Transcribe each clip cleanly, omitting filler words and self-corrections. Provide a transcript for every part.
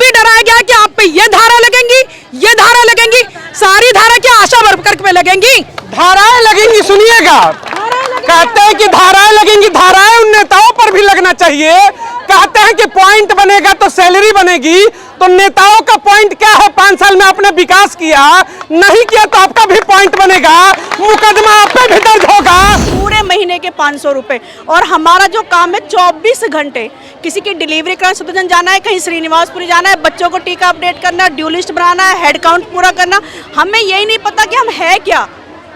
भी डराया गया कि आप पे ये धारा लगेंगी, ये धारा लगेंगी, सारी धारा क्या आशा वर्कर पे लगेंगी? धाराएं लगेंगी, सुनिएगा, कहते हैं कि धाराएं लगेंगी, धाराएं उन नेताओं पर भी लगना चाहिए। कहते हैं कि पॉइंट बनेगा तो सैलरी बनेगी, तो नेताओं का पॉइंट क्या है? 5 साल में आपने विकास किया नहीं किया तो आपका भी पॉइंट बनेगा, मुकदमा आप पे भी दर्ज होगा। पूरे महीने के 500 रुपए, और हमारा जो काम है 24 घंटे, किसी की डिलीवरी करना, सतुजन जाना है, कहीं श्रीनिवासपुरी जाना है, बच्चों को टीका अपडेट करना, ड्यू लिस्ट बनाना है, हेड काउंट पूरा करना। हमें यही नहीं पता कि हम है क्या,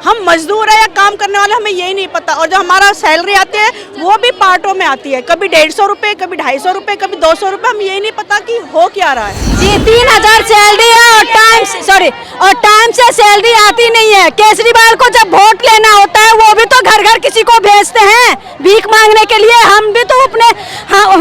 हम मजदूर है या काम करने वाले, हमें यही नहीं पता। और जो हमारा सैलरी आती है वो भी पार्टों में आती है, कभी 150 रुपये, कभी 250 रुपये, कभी 200 रुपये, हम यही नहीं पता कि हो क्या रहा है। जी 3000 सैलरी है और टाइम से सैलरी आती नहीं है। केजरीवाल को जब वोट लेना होता है वो भी तो घर घर किसी को भेजते हैं भीख मांगने के लिए, हम भी तो अपने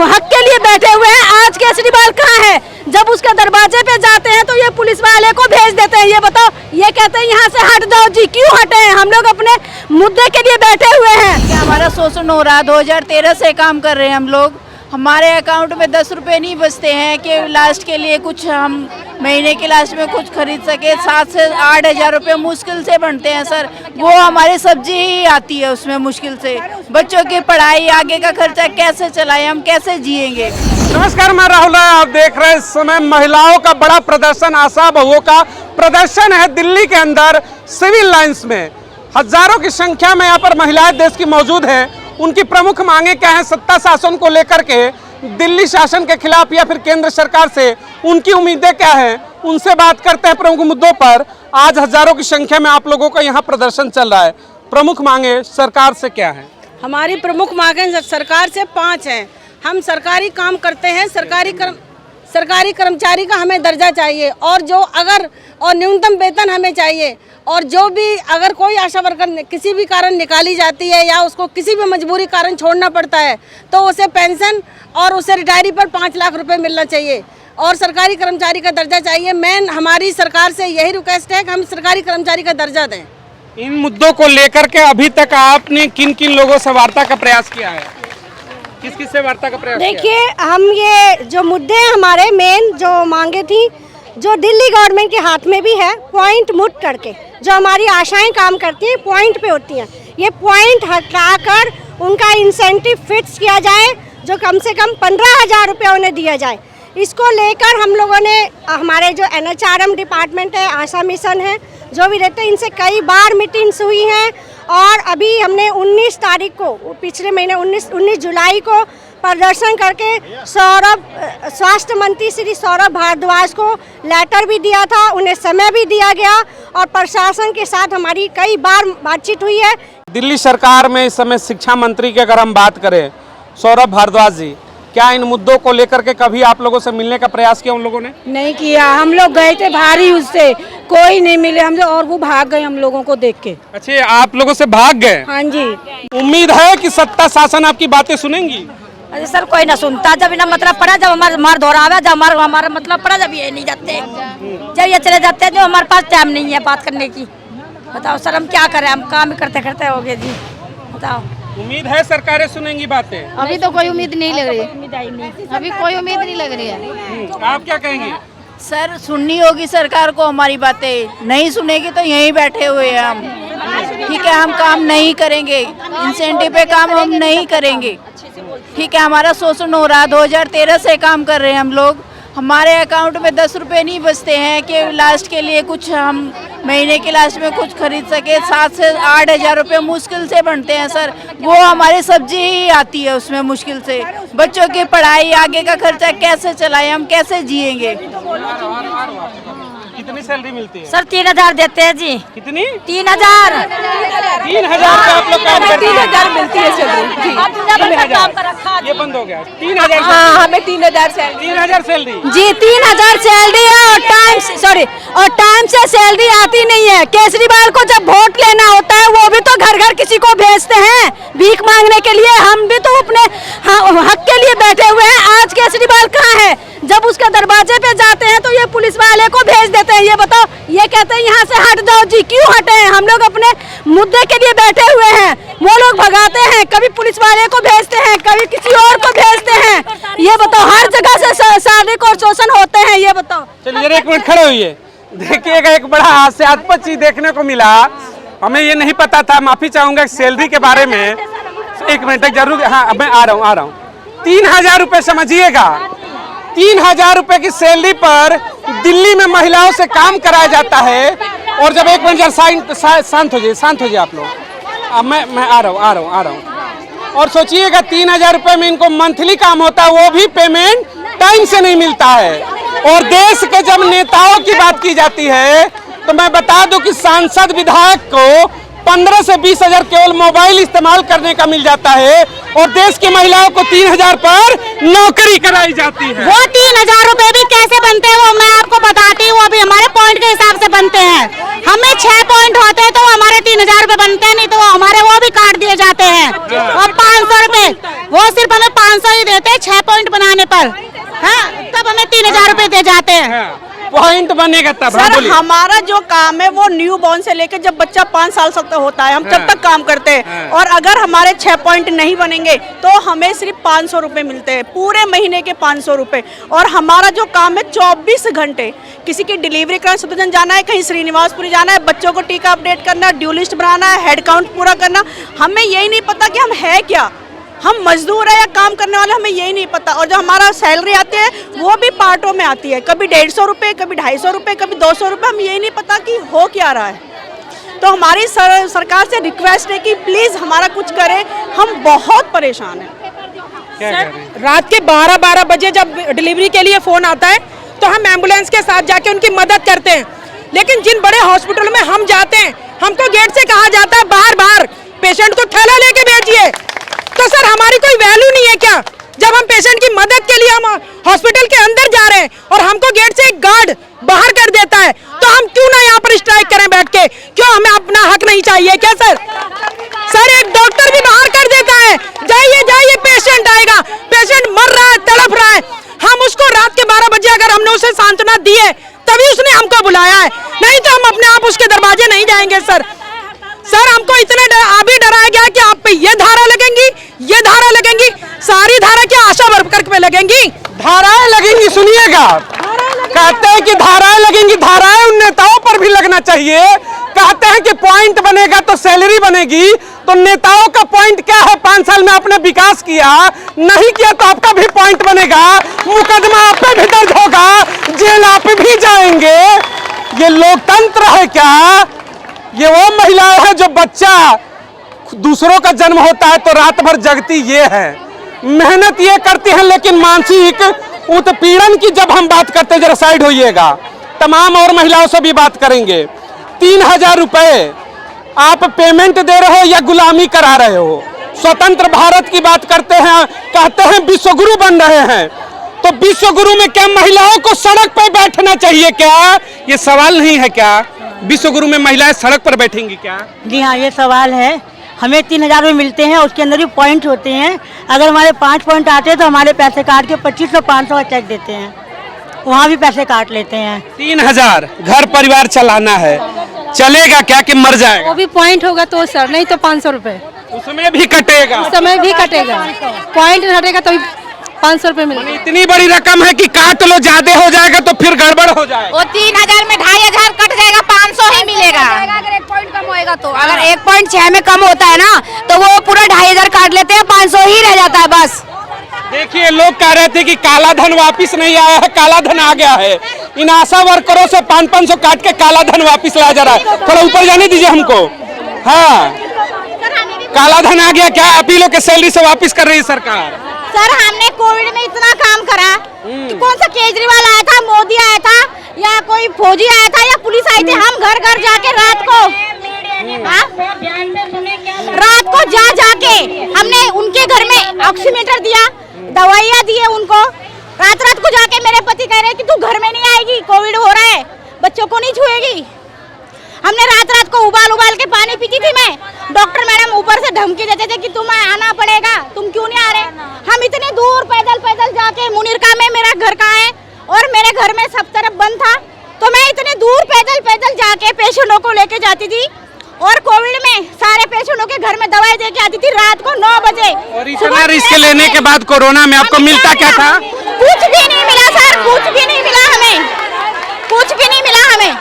हक के लिए बैठे हुए हैं। आज केजरीवाल कहाँ है? जब उसके दरवाजे पे जाते हैं तो ये पुलिस वाले को भेज देते हैं। ये बताओ, ये कहते हैं यहाँ से हट जाओ जी, क्यों हटे हैं? हम लोग अपने मुद्दे के लिए बैठे हुए हैं। हमारा शोषण हो रहा, 2013 से काम कर रहे हैं हम लोग, हमारे अकाउंट में 10 रुपए नहीं बचते हैं कि लास्ट के लिए कुछ हम महीने के लास्ट में कुछ खरीद सके। 7 से 8 हज़ार रुपये मुश्किल से बनते हैं सर, वो हमारी सब्जी ही आती है उसमें मुश्किल से। बच्चों की पढ़ाई, आगे का खर्चा कैसे चलाएं, हम कैसे जिएंगे? नमस्कार, मैं राहुल। आप देख रहे हैं इस समय महिलाओं का बड़ा प्रदर्शन, आशा बहुओं का प्रदर्शन है दिल्ली के अंदर सिविल लाइंस में। हजारों की संख्या में यहाँ पर महिलाएं देश की मौजूद हैं। उनकी प्रमुख मांगे क्या हैं? सत्ता शासन को लेकर के, दिल्ली शासन के खिलाफ या फिर केंद्र सरकार से उनकी उम्मीदें क्या हैं? उनसे बात करते हैं प्रमुख मुद्दों पर। आज हजारों की संख्या में आप लोगों का यहाँ प्रदर्शन चल रहा है, प्रमुख मांगे सरकार से क्या है? हमारी प्रमुख मांगे सरकार से 5 हैं। हम सरकारी काम करते हैं, सरकारी कर्मचारी का हमें दर्जा चाहिए, और जो अगर और न्यूनतम वेतन हमें चाहिए, और जो भी अगर कोई आशा वर्कर किसी भी कारण निकाली जाती है या उसको किसी भी मजबूरी कारण छोड़ना पड़ता है तो उसे पेंशन और उसे रिटायरी पर 5 लाख रुपए मिलना चाहिए, और सरकारी कर्मचारी का दर्जा चाहिए। मेन हमारी सरकार से यही रिक्वेस्ट है कि हम सरकारी कर्मचारी का दर्जा दें। इन मुद्दों को लेकर के अभी तक आपने किन किन लोगों से वार्ता का प्रयास किया है? किस किस से वार्ता का प्रयास? देखिए, हम ये जो मुद्दे हमारे मेन जो मांगे थी, जो दिल्ली गवर्नमेंट के हाथ में भी है, पॉइंट मुट करके जो हमारी आशाएं काम करती हैं पॉइंट पे होती हैं, ये पॉइंट हटाकर उनका इंसेंटिव फिक्स किया जाए, जो कम से कम 15,000 रुपये उन्हें दिया जाए। इसको लेकर हम लोगों ने हमारे जो NHRM डिपार्टमेंट है, आशा मिशन है, जो भी रहते हैं, इनसे कई बार मीटिंग्स हुई हैं। और अभी हमने 19 तारीख को, पिछले महीने 19 जुलाई को प्रदर्शन करके स्वास्थ्य मंत्री श्री सौरभ भारद्वाज को लेटर भी दिया था, उन्हें समय भी दिया गया, और प्रशासन के साथ हमारी कई बार बातचीत हुई है। दिल्ली सरकार में इस समय शिक्षा मंत्री की अगर हम बात करें, सौरभ भारद्वाज जी, क्या इन मुद्दों को लेकर के कभी आप लोगों से मिलने का प्रयास किया उन लोगों ने? नहीं किया, हम लोग गए थे भारी, उससे कोई नहीं मिले हमसे, और वो भाग गए हम लोगों को देख के। अच्छा, आप लोगों से भाग गए? हाँ जी। उम्मीद है कि सत्ता शासन आपकी बातें सुनेंगी? अरे सर, कोई ना सुनता, जब इन्हें मतलब पड़ा, जब हमारा दोहरावा, जब हमारा मतलब पड़ा, जब ये नहीं जाते, जब ये चले जाते हैं, जो हमारे पास टाइम नहीं है बात करने की। बताओ सर, हम क्या करें? हम काम करते करते हो गए जी। बताओ, उम्मीद है सरकारें सुनेंगी बातें? अभी तो कोई उम्मीद नहीं लग रही है, अभी कोई उम्मीद नहीं लग रही है। आप क्या कहेंगे? सर, सुननी होगी सरकार को हमारी बातें, नहीं सुनेगी तो यहीं बैठे हुए हैं हम। ठीक है, हम काम नहीं करेंगे, इंसेंटिव पे काम हम नहीं करेंगे। ठीक है, हमारा शोषण हो रहा, 2013 से काम कर रहे हैं हम लोग, हमारे अकाउंट में 10 रुपए नहीं बचते हैं कि लास्ट के लिए कुछ हम महीने के लास्ट में कुछ खरीद सके। 7 से 8 हज़ार रुपये मुश्किल से बनते हैं सर, वो हमारी सब्जी ही आती है उसमें मुश्किल से। बच्चों की पढ़ाई, आगे का खर्चा कैसे चलाएं, हम कैसे जिएंगे? कितनी सैलरी मिलती है? सर 3000 देते हैं जी। कितनी? 3000। 3000 का आप लोग काम करते हैं? 3000 मिलती है सैलरी जी। ये बंद हो गया। 3000? हाँ, हमें 3000 सैलरी। 3000 सैलरी जी, 3000 सैलरी है, और टाइम से सैलरी आती नहीं है। केजरीवाल को जब वोट लेना होता है वो भी तो घर घर किसी को भेजते हैं भीख मांगने के लिए, हम भी तो अपने हक के लिए बैठे हुए हैं। आज केजरीवाल कहाँ है? जब उसके दरवाजे पे जाते हैं तो ये पुलिस वाले को भेज देते हैं। हैं ये बताओ? ये कहते हैं यहाँ से हट जाओ जी, क्यों हटे हैं? हम लोग अपने मुद्दे के लिए बैठे हुए हैं, वो लोग भगाते हैं, कभी पुलिस वाले को भेजते हैं, कभी किसी और को भेजते हैं। ये बताओ, हर जगह से शारीरिक और शोषण होते हैं, ये बताओ। चलिए एक मिनट खड़े हुई है, देखिएगा एक बड़ा हास्यास्पद चीज देखने को मिला। हमें ये नहीं पता था, माफी चाहूंगा सैलरी के बारे में। एक मिनट तक जरूर, हाँ मैं आ रहा हूँ। 3000 रुपए समझिएगा, 3000 रुपए की सैलरी पर दिल्ली में महिलाओं से काम कराया जाता है। और जब एक मिनट शांत हो जाइए आप लोग, अब मैं आ रहा हूँ। और सोचिएगा 3000 रुपए में इनको मंथली काम होता है, वो भी पेमेंट टाइम से नहीं मिलता है। और देश के जब नेताओं की बात की जाती है तो मैं बता दूं कि सांसद विधायक को 15 से 20 हजार केवल मोबाइल इस्तेमाल करने का मिल जाता है, और देश की महिलाओं को 3000 पर नौकरी कराई जाती है। वो 3000 रुपए भी कैसे बनते हैं वो मैं आपको बताती हूँ। अभी हमारे पॉइंट के हिसाब से बनते हैं, हमें 6 पॉइंट होते हैं तो हमारे 3000 रुपए बनते हैं, नहीं तो हमारे वो भी काट दिए जाते हैं। और 500 रुपए, वो सिर्फ हमें 500 ही देते हैं 6 पॉइंट बनाने पर, हाँ, तब हमें 3000 रुपए दे जाते हैं। पॉइंट बनेगा तब। सर हमारा जो काम है वो न्यू बॉर्न से लेकर जब बच्चा 5 साल तक होता है, हम तब तक काम करते हैं। और अगर हमारे 6 पॉइंट नहीं बनेंगे तो हमें सिर्फ 500 रुपए मिलते हैं, पूरे महीने के 500 रुपए। और हमारा जो काम है 24 घंटे, किसी की डिलीवरी करना, सतुजन जाना है, कहीं श्रीनिवासपुरी जाना है, बच्चों को टीका अपडेट करना, ड्यू लिस्ट बनाना है, हेड काउंट पूरा करना, हमें यही नहीं पता कि हम है क्या, हम मजदूर है या काम करने वाले, हमें यही नहीं पता। और जो हमारा सैलरी आती है वो भी पार्टों में आती है, कभी 150 रुपये, कभी 250 रुपये, कभी 200 रुपये, हम यही नहीं पता कि हो क्या रहा है। तो हमारी सरकार से रिक्वेस्ट है कि प्लीज़ हमारा कुछ करें, हम बहुत परेशान हैं। रात के 12-12 बजे जब डिलीवरी के लिए फ़ोन आता है तो हम एम्बुलेंस के साथ जाके उनकी मदद करते हैं, लेकिन जिन बड़े हॉस्पिटल में हम जाते हैं हमको गेट से कहा जाता है बाहर पेशेंट को थैला लेके भेजिए। तो सर हमारी कोई वैल्यू नहीं है क्या? जब हम पेशेंट की मदद के लिए हम हॉस्पिटल के अंदर जा रहे हैं और हमको गेट से एक गार्ड बाहर कर देता है, तो हम क्यों ना यहाँ पर स्ट्राइक करें बैठ के? क्यों हमें अपना हक नहीं चाहिए क्या सर? सर एक डॉक्टर भी बाहर कर देता है, जाइए पेशेंट आएगा, पेशेंट मर रहा है, तड़प रहा है, हम उसको रात के 12 बजे अगर हमने उसे सांत्वना दी है तभी उसने हमको बुलाया है, नहीं तो हम अपने आप उसके दरवाजे नहीं जाएंगे। सर हमको इतना अभी डराया गया कि आप पे ये धारा लगेंगी, ये धारा लगेंगी, सारी धारा क्या आशा वर्कर पे लगेंगी? धाराएं लगेंगी, सुनिएगा, कहते हैं कि धाराएं लगेंगी, धाराएं उन नेताओं पर भी लगना चाहिए। कहते हैं कि पॉइंट बनेगा तो सैलरी बनेगी, तो नेताओं का पॉइंट क्या है? 5 साल में आपने विकास किया नहीं किया तो आपका भी पॉइंट बनेगा, मुकदमा आप पे भी दर्ज होगा, जेल आप भी जाएंगे। ये लोकतंत्र है क्या? ये वो महिलाएं हैं जो बच्चा दूसरों का जन्म होता है तो रात भर जगती ये है, मेहनत ये करती हैं, लेकिन मानसिक उत्पीड़न की जब हम बात करते हैं, जरा साइड होइएगा, तमाम और महिलाओं से भी बात करेंगे। 3000 रुपए आप पेमेंट दे रहे हो या गुलामी करा रहे हो? स्वतंत्र भारत की बात करते हैं, कहते हैं विश्वगुरु बन रहे हैं, तो विश्वगुरु में क्या महिलाओं को सड़क पर बैठना चाहिए क्या? ये सवाल नहीं है क्या? विश्वगुरु में महिलाएं सड़क पर बैठेंगी क्या? जी हाँ, ये सवाल है। हमें 3000 रुपये मिलते हैं, उसके अंदर भी पॉइंट होते हैं। अगर हमारे 5 पॉइंट आते हैं तो हमारे पैसे काट के 2500-500 का चेक देते हैं, वहाँ भी पैसे काट लेते हैं। 3000 घर परिवार चलाना है, चलेगा क्या कि मर जाएगा? वो भी पॉइंट होगा तो सर, नहीं तो 500 रुपए उसमें भी कटेगा, उस समय भी कटेगा, पॉइंट हटेगा तो 500 रुपए मिलेगा। इतनी बड़ी रकम है कि काट लो, ज्यादा हो जाएगा तो फिर गड़बड़ हो जाएगा। वो 3000 में 2500 कट जाएगा, 500 ही मिलेगा। अगर 1 पॉइंट कम होएगा तो, अगर 1.6 में कम होता है ना तो वो पूरा 2500 काट लेते हैं, 500 ही रह जाता है बस। देखिए लोग कह रहे थे कि काला धन वापिस नहीं आया है, काला धन आ गया है। इन आशा वर्करों से 500 काट के काला धन वापिस लाया जा रहा है। थोड़ा ऊपर जाने दीजिए हमको। हाँ, काला धन आ गया क्या? अपीलों के सैलरी से वापिस कर रही है सरकार। सर हमने कोविड में इतना काम करा कि कौन सा केजरीवाल आया था, मोदी आया था, या कोई फौजी आया था, या पुलिस आई थी? हम घर घर जाके रात को जाके हमने उनके घर में ऑक्सीमीटर दिया, दवाइयाँ दिए उनको। रात को जाके मेरे पति कह रहे कि तू घर में नहीं आएगी, कोविड हो रहा है, बच्चों को नहीं छुएगी। हमने रात को उबाल के पानी पीती थी मैं। डॉक्टर मैडम ऊपर से धमकी देते थे कि तुम्हें आना पड़ेगा, तुम क्यों नहीं आ रहे? हम इतने दूर पैदल जाके मुनीरका में मेरा घर कहाँ है, और मेरे घर में सब तरफ बंद था, तो मैं इतने दूर पैदल पैदल जाके पेशेंटों को लेके जाती थी, और कोविड में सारे पेशेंटों के घर में दवाई देके आती थी रात को 9 बजे। और इतना रिस्क लेने के बाद कोरोना में आपको मिलता क्या था? कुछ भी नहीं मिला सर, कुछ भी नहीं मिला हमें, कुछ भी नहीं मिला हमें।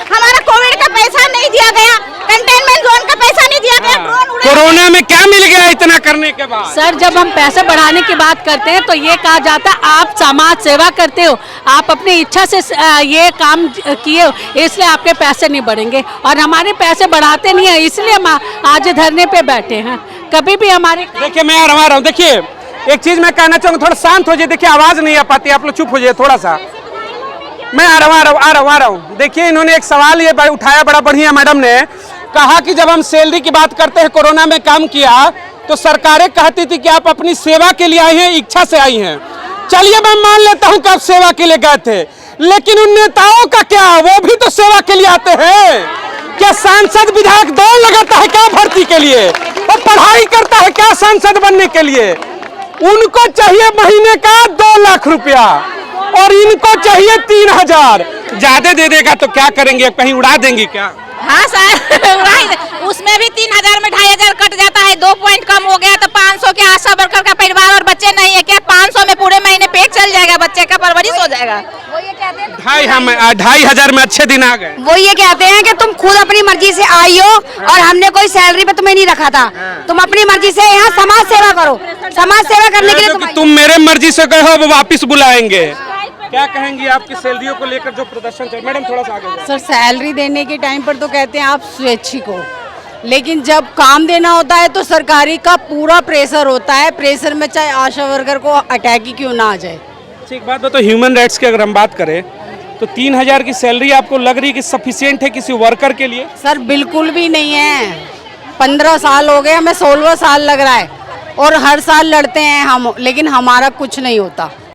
हमारा कोविड का पैसा नहीं दिया गया, कंटेनमेंट जोन का पैसा नहीं दिया गया, ड्रोन उड़ा। कोरोना में क्या मिल गया इतना करने के बाद? सर जब हम पैसे बढ़ाने की बात करते हैं तो ये कहा जाता है आप समाज सेवा करते हो, आप अपनी इच्छा से ये काम किए हो इसलिए आपके पैसे नहीं बढ़ेंगे, और हमारे पैसे बढ़ाते नहीं है इसलिए हम आज धरने पे बैठे हैं। कभी भी हमारे देखिए मैं आ रहा हूँ, देखिए एक चीज मैं कहना चाहूँगा, थोड़ा शांत हो जाए, देखिए आवाज नहीं आ पाती, आप लोग चुप हो जाइए थोड़ा सा। मैं आ रहा हूँ। देखिए इन्होंने एक सवाल ये उठाया बड़ा बढ़िया, मैडम ने कहा कि जब हम सैलरी की बात करते हैं, कोरोना में काम किया तो सरकारें कहती थी कि आप अपनी सेवा के लिए आई हैं, इच्छा से आई हैं। चलिए मैं मान लेता हूं कि आप सेवा के लिए गए थे, लेकिन उन नेताओं का क्या, वो भी तो सेवा के लिए आते हैं। क्या सांसद विधायक दौड़ लगाता है क्या भर्ती के लिए, और पढ़ाई करता है क्या सांसद बनने के लिए? उनको चाहिए महीने का 2 लाख रुपया और इनको चाहिए 3,000। ज्यादा दे देगा तो क्या करेंगे, कहीं उड़ा देंगे क्या? हाँ सर उसमें भी 3,000 में 2,500 कट जाता है, 2 पॉइंट कम हो गया तो 500 के आशा वर्कर का परिवार और बच्चे नहीं है क्या 500 में पूरे महीने पेट चल जाएगा, बच्चे का परवरिश हो जाएगा। वो ये कहते हैं 2,500 में अच्छे दिन आ गए। वो ये कहते हैं कि तुम खुद अपनी मर्जी से आई हो और हमने कोई सैलरी पे तुम्हें नहीं रखा था, तुम अपनी मर्जी से यहाँ समाज सेवा करो, समाज सेवा करने के लिए तुम मेरे मर्जी से गए हो, वो वापिस बुलाएंगे। क्या कहेंगी आपकी सैलरियों को लेकर जो प्रदर्शन चल? मैडम थोड़ा सा आगे जाओ। सर सैलरी देने के टाइम पर तो कहते हैं आप स्वैच्छिक हो, लेकिन जब काम देना होता है तो सरकारी का पूरा प्रेशर होता है, प्रेशर में चाहे आशा वर्कर को अटैक ही क्यों ना आ जाए। एक बात बताओ, ह्यूमन राइट्स की अगर हम बात करें तो 3,000 की सैलरी आपको लग रही है कि सफिशिएंट है किसी वर्कर के लिए? सर बिल्कुल भी नहीं है, 15 साल हो गए, हमें 16वां साल लग रहा है और हर साल लड़ते हैं हम, लेकिन हमारा कुछ नहीं होता।